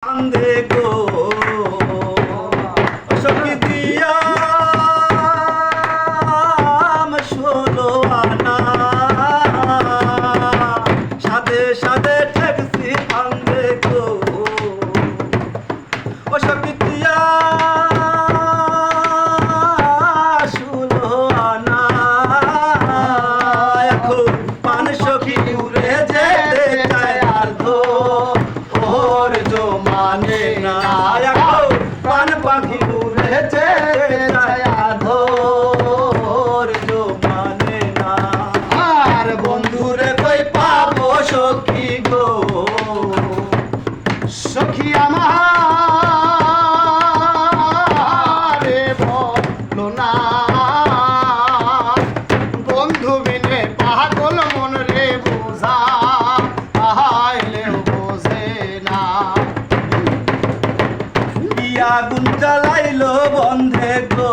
কান্দে গো সখী দিয়া ষোলো আনা সাদে সাদে ঠেকছি কান্দে গো সখী দিয়া ষোলো আনা এখন পান সখী উড়ে যেতে চায় আর ধো ওর জো মানে না এখন পান পাখি উড়ে যেতে চায় আর ধো ওর জো মানে না আর বন্ধুরে কই পাবো সখী গো সখী আমারে বলো না বন্ধু বিনে পাগল মন রে বোঝা আহাইলেও বোঝে না কি আগুন জ্বালাইলো বন্ধে গো